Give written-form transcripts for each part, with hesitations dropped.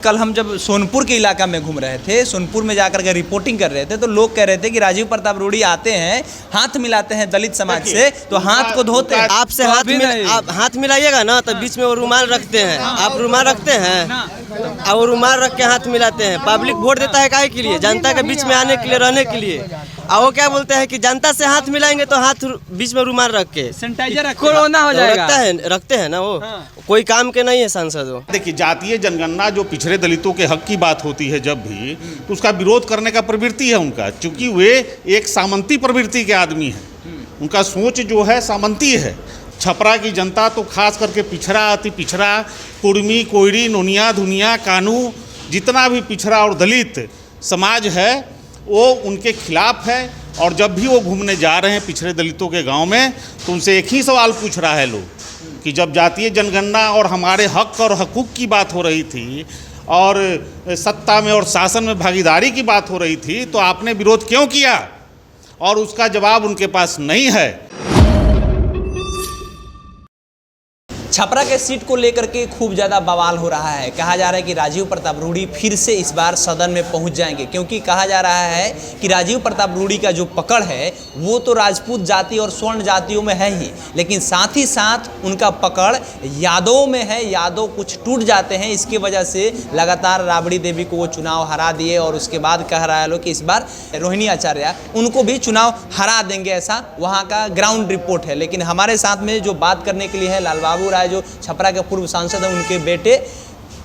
कल हम जब सोनपुर के इलाका में घूम रहे थे, सोनपुर में जाकर के रिपोर्टिंग कर रहे थे, तो लोग कह रहे थे कि राजीव प्रताप रूढ़ी आते हैं, हाथ मिलाते हैं दलित समाज से, तो हाथ को धोते हैं। आपसे आप हाथ मिलाइएगा ना, तो बीच में वो रुमाल रखते हैं। आप रुमाल रखते हैं और वो रुमाल रख के हाथ मिलाते हैं। पब्लिक वोट देता है काहे के लिए? जनता के बीच में आने के लिए, रहने के लिए। और वो क्या बोलते हैं कि जनता से हाथ मिलाएंगे तो हाथ बीच में रुमाल रख के सैनिटाइजर कोरोना हो जाएगा। रखते हैं ना वो। कोई काम के नहीं है सांसद वो। देखिए, जातीय जनगणना जो पिछड़े दलितों के हक की बात होती है जब भी, तो उसका विरोध करने का प्रवृत्ति है उनका, क्योंकि वे एक सामंती प्रवृत्ति के आदमी हैं। उनका सोच जो है सामंती है। छपरा की जनता तो खास करके पिछड़ा, अति पिछड़ा, कुर्मी, कोयरी, नोनिया, धुनिया, कानू, जितना भी पिछड़ा और दलित समाज है वो उनके खिलाफ है। और जब भी वो घूमने जा रहे हैं पिछड़े दलितों के गांव में, तो उनसे एक ही सवाल पूछ रहा है लोग कि जब जातीय जनगणना और हमारे हक और हकूक़ की बात हो रही थी और सत्ता में और शासन में भागीदारी की बात हो रही थी, तो आपने विरोध क्यों किया? और उसका जवाब उनके पास नहीं है। छपरा के सीट को लेकर के खूब ज़्यादा बवाल हो रहा है। कहा जा रहा है कि राजीव प्रताप रूढ़ी फिर से इस बार सदन में पहुंच जाएंगे, क्योंकि कहा जा रहा है कि राजीव प्रताप रूढ़ी का जो पकड़ है वो तो राजपूत जाति और स्वर्ण जातियों में है ही, लेकिन साथ ही साथ उनका पकड़ यादवों में है। यादव कुछ टूट जाते हैं, इसकी वजह से लगातार राबड़ी देवी को वो चुनाव हरा दिए और उसके बाद कह रहा है लोग कि इस बार रोहिणी आचार्य उनको भी चुनाव हरा देंगे, ऐसा वहाँ का ग्राउंड रिपोर्ट है। लेकिन हमारे साथ में जो बात करने के लिए है लाल बाबू राय, जो छपरा के पूर्व सांसद हैं, उनके बेटे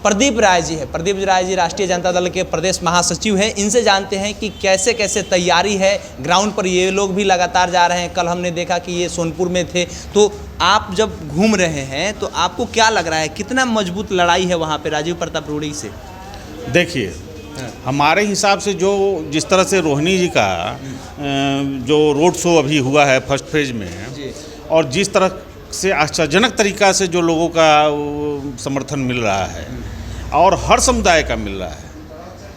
प्रदीप राय जी है। प्रदीप राय जी राष्ट्रीय जनता दल के प्रदेश महासचिव हैं। इनसे जानते हैं कि कैसे कैसे तैयारी है ग्राउंड पर। ये लोग भी लगातार जा रहे हैं। कल हमने देखा कि ये सोनपुर में थे। तो आप जब घूम रहे हैं तो आपको क्या लग रहा है, कितना मजबूत लड़ाई है वहाँ पे राजीव प्रताप रूढ़ी से? देखिए, हमारे हिसाब से जो जिस तरह से रोहिणी जी का जो रोड शो अभी हुआ है फर्स्ट फेज में, और जिस तरह से आश्चर्यजनक तरीका से जो लोगों का समर्थन मिल रहा है और हर समुदाय का मिल रहा है,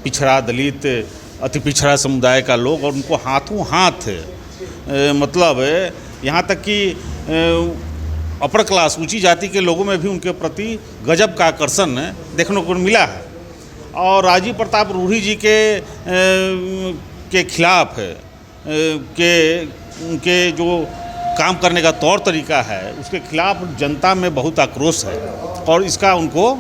पिछड़ा, दलित, अति पिछड़ा समुदाय का लोग, और उनको हाथों हाथ मतलब यहाँ तक कि अपर क्लास, ऊंची जाति के लोगों में भी उनके प्रति गजब का आकर्षण देखने को मिला है। और राजीव प्रताप रूढ़ी जी के खिलाफ के जो काम करने का तौर तरीका है, उसके खिलाफ जनता में बहुत आक्रोश है और इसका उनको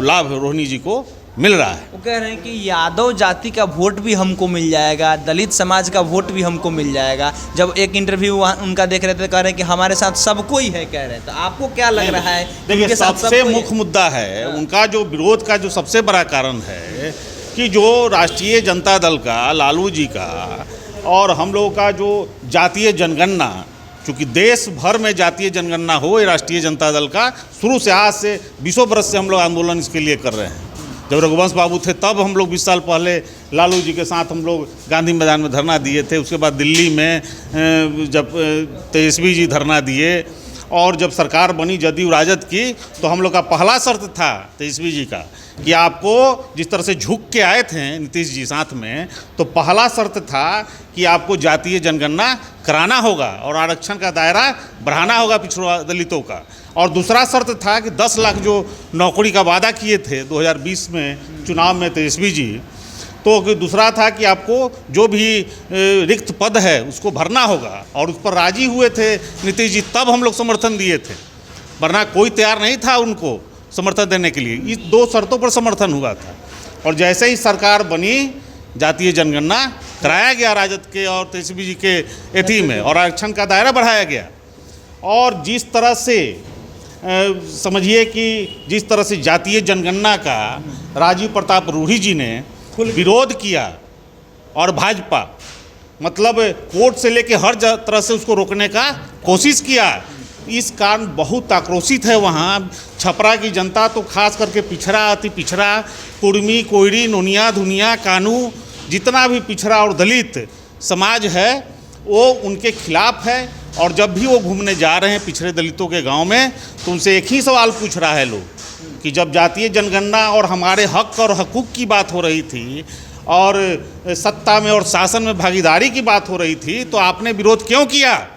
लाभ रोहिणी जी को मिल रहा है। वो कह रहे हैं कि यादव जाति का वोट भी हमको मिल जाएगा, दलित समाज का वोट भी हमको मिल जाएगा। जब एक इंटरव्यू उनका देख रहे थे, कह रहे हैं कि हमारे साथ सब कोई है, कह रहे हैं। तो आपको क्या लग रहा है? देखिए, सबसे मुख्य मुद्दा है उनका जो विरोध का जो सबसे बड़ा कारण है कि जो राष्ट्रीय जनता दल का, लालू जी का और हम लोगों का जो जातीय जनगणना, चूँकि देश भर में जातीय जनगणना हो, ये राष्ट्रीय जनता दल का शुरू से, आज से 20 बरस से हम लोग आंदोलन इसके लिए कर रहे हैं। जब रघुवंश बाबू थे तब हम लोग 20 साल पहले लालू जी के साथ हम लोग गांधी मैदान में धरना दिए थे। उसके बाद दिल्ली में जब तेजस्वी जी धरना दिए, और जब सरकार बनी जदयू राजद की, तो हम लोग का पहला शर्त था तेजस्वी जी का कि आपको जिस तरह से झुक के आए थे नीतीश जी साथ में, तो पहला शर्त था कि आपको जातीय जनगणना कराना होगा और आरक्षण का दायरा बढ़ाना होगा पिछड़ा दलितों का। और दूसरा शर्त था कि 10 लाख जो नौकरी का वादा किए थे 2020 में चुनाव में तेजस्वी जी, तो दूसरा था कि आपको जो भी रिक्त पद है उसको भरना होगा, और उस पर राजी हुए थे नीतीश जी, तब हम लोग समर्थन दिए थे, वरना कोई तैयार नहीं था उनको समर्थन देने के लिए। इस 2 शर्तों पर समर्थन हुआ था, और जैसे ही सरकार बनी, जातीय जनगणना कराया गया राजद के और तेजस्वी जी के एथी में, और आरक्षण का दायरा बढ़ाया गया। और जिस तरह से समझिए कि जिस तरह से जातीय जनगणना का राजीव प्रताप रूढ़ी जी ने विरोध किया, और भाजपा मतलब कोर्ट से लेके हर तरह से उसको रोकने का कोशिश किया, इस कारण बहुत आक्रोशित है वहाँ छपरा की जनता। तो खास करके पिछड़ा, अति पिछड़ा, कुर्मी, कोयरी, नोनिया, धुनिया, कानू, जितना भी पिछड़ा और दलित समाज है वो उनके खिलाफ है। और जब भी वो घूमने जा रहे हैं पिछड़े दलितों के गांव में, तो उनसे एक ही सवाल पूछ रहा है लोग कि जब जातीय जनगणना और हमारे हक और हकूक़ की बात हो रही थी और सत्ता में और शासन में भागीदारी की बात हो रही थी, तो आपने विरोध क्यों किया?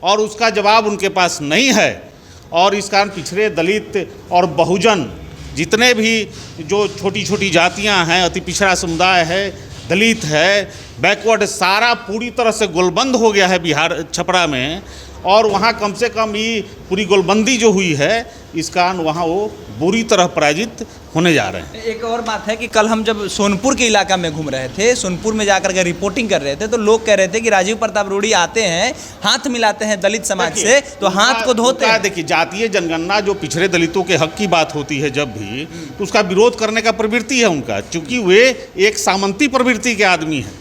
और उसका जवाब उनके पास नहीं है। और इस कारण पिछड़े, दलित और बहुजन जितने भी जो छोटी छोटी जातियां हैं, अति पिछड़ा समुदाय है, दलित है, बैकवर्ड, सारा पूरी तरह से गोलबंद हो गया है बिहार छपरा में। और वहाँ कम से कम ये पूरी गोलबंदी जो हुई है इस कारण वहाँ वो बुरी तरह पराजित होने जा रहे हैं। एक और बात है कि कल हम जब सोनपुर के इलाका में घूम रहे थे, सोनपुर में जाकर के रिपोर्टिंग कर रहे थे, तो लोग कह रहे थे कि राजीव प्रताप रूढ़ी आते हैं, हाथ मिलाते हैं दलित समाज से, तो हाथ को धोते हैं। देखिए, जातीय जनगणना जो पिछड़े दलितों के हक की बात होती है जब भी, तो उसका विरोध करने का प्रवृत्ति है उनका, क्योंकि वे एक सामंती प्रवृत्ति के आदमी हैं।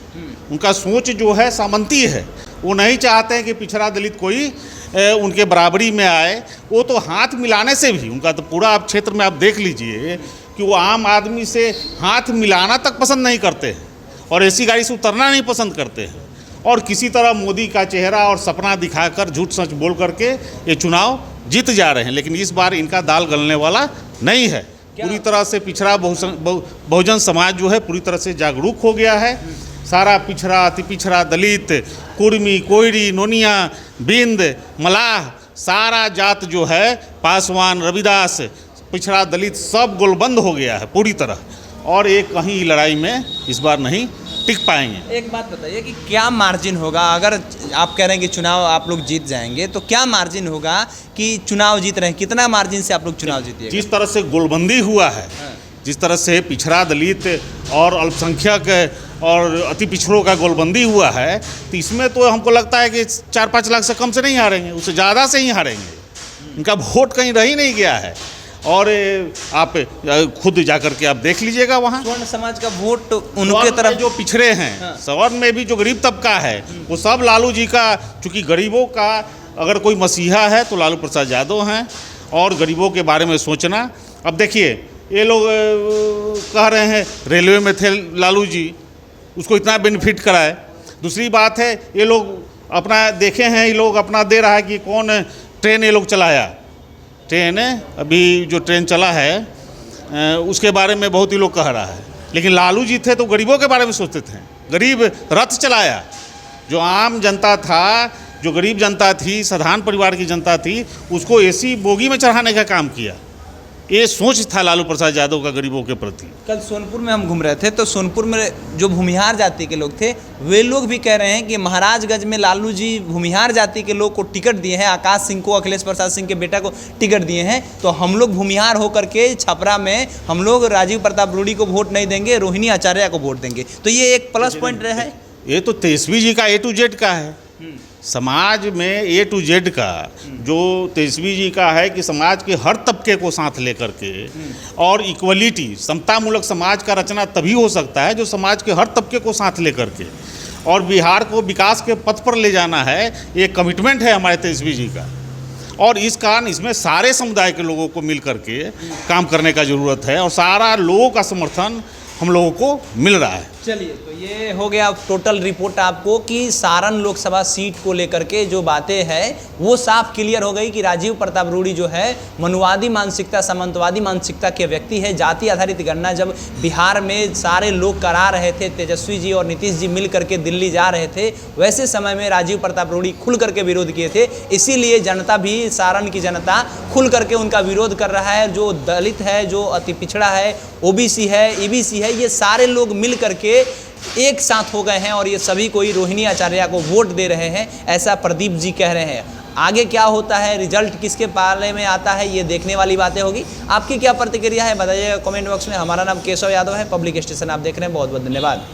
उनका सोच जो है सामंती है, वो नहीं चाहते हैं कि पिछड़ा दलित कोई उनके बराबरी में आए। वो तो हाथ मिलाने से भी, उनका तो पूरा आप क्षेत्र में आप देख लीजिए कि वो आम आदमी से हाथ मिलाना तक पसंद नहीं करते हैं और ऐसी गाड़ी से उतरना नहीं पसंद करते हैं। और किसी तरह मोदी का चेहरा और सपना दिखाकर झूठ सच बोल करके ये चुनाव जीत जा रहे हैं। लेकिन इस बार इनका दाल गलने वाला नहीं है। पूरी तरह से पिछड़ा बहुजन समाज जो है पूरी तरह से जागरूक हो गया है। सारा पिछड़ा, अति पिछड़ा, दलित, कुर्मी, कोयरी, नोनिया, बिंद, मलाह, सारा जात जो है, पासवान, रविदास, पिछड़ा दलित सब गोलबंद हो गया है पूरी तरह। और एक कहीं लड़ाई में इस बार नहीं टिक पाएंगे। एक बात बताइए कि क्या मार्जिन होगा, अगर आप कह रहे हैं कि चुनाव आप लोग जीत जाएंगे, तो क्या मार्जिन होगा कि चुनाव जीत रहे हैं, कितना मार्जिन से आप लोग चुनाव जीतिएगा? जिस तरह से गोलबंदी हुआ है, जिस तरह से पिछड़ा, दलित और अल्पसंख्यक और अति पिछड़ों का गोलबंदी हुआ है, तो इसमें तो हमको लगता है कि 4-5 लाख से कम से नहीं हारेंगे, उससे ज़्यादा से ही हारेंगे। इनका वोट कहीं रह ही नहीं गया है। और आप खुद जाकर के आप देख लीजिएगा, वहाँ स्वर्ण समाज का वोट उनके तरफ, जो पिछड़े हैं, सवर्ण में भी जो गरीब तबका है, वो सब लालू जी का, चूँकि गरीबों का अगर कोई मसीहा है तो लालू प्रसाद यादव हैं। और गरीबों के बारे में सोचना, अब देखिए ये लोग कह रहे हैं रेलवे में थे लालू जी, उसको इतना बेनिफिट कराए। दूसरी बात है, ये लोग अपना देखे हैं, ये लोग अपना दे रहा है कि कौन ट्रेन ये लोग चलाया। ट्रेन अभी जो ट्रेन चला है उसके बारे में बहुत ही लोग कह रहा है। लेकिन लालू जी थे तो गरीबों के बारे में सोचते थे। गरीब रथ चलाया, जो आम जनता था, जो गरीब जनता थी, साधारण परिवार की जनता थी, उसको एसी बोगी में चढ़ाने का काम किया। ये सोच था लालू प्रसाद यादव का गरीबों के प्रति। कल सोनपुर में हम घूम रहे थे, तो सोनपुर में जो भूमिहार जाति के लोग थे, वे लोग भी कह रहे हैं कि महाराजगंज में लालू जी भूमिहार जाति के लोग को टिकट दिए हैं, आकाश सिंह को, अखिलेश प्रसाद सिंह के बेटा को टिकट दिए हैं, तो हम लोग भूमिहार होकर के छपरा में हम लोग राजीव प्रताप रूढ़ी को वोट नहीं देंगे, रोहिणी आचार्य को वोट देंगे। तो ये एक प्लस पॉइंट रहा है। ये तो तेजस्वी जी का A to Z का है। समाज में A to Z का जो तेजस्वी जी का है कि समाज के हर तबके को साथ लेकर के और इक्वलिटी, समतामूलक समाज का रचना तभी हो सकता है जो समाज के हर तबके को साथ लेकर के, और बिहार को विकास के पथ पर ले जाना है। ये कमिटमेंट है हमारे तेजस्वी जी का। और इस कारण इसमें सारे समुदाय के लोगों को मिल करके काम करने का ज़रूरत है और सारा लोगों का समर्थन हम लोगों को मिल रहा है। चलिए, तो ये हो गया टोटल रिपोर्ट आपको कि सारण लोकसभा सीट को लेकर के जो बातें हैं वो साफ क्लियर हो गई कि राजीव प्रताप रूढ़ी जो है मनुवादी मानसिकता, सामंतवादी मानसिकता के व्यक्ति है। जाति आधारित गणना जब बिहार में सारे लोग करा रहे थे, तेजस्वी जी और नीतीश जी मिल करके दिल्ली जा रहे थे, वैसे समय में राजीव प्रताप रूढ़ी खुल करके विरोध किए थे। इसीलिए जनता भी, सारण की जनता खुल करके उनका विरोध कर रहा है। जो दलित है, जो अति पिछड़ा है, OBC है, EBC है, ये सारे लोग मिल करके एक साथ हो गए हैं और ये सभी कोई रोहिणी आचार्य को वोट दे रहे हैं, ऐसा प्रदीप जी कह रहे हैं। आगे क्या होता है, रिजल्ट किसके पाले में आता है, ये देखने वाली बातें होगी। आपकी क्या प्रतिक्रिया है बताइएगा कमेंट बॉक्स में। हमारा नाम केशव यादव है, पब्लिक स्टेशन आप देख रहे हैं। बहुत बहुत धन्यवाद।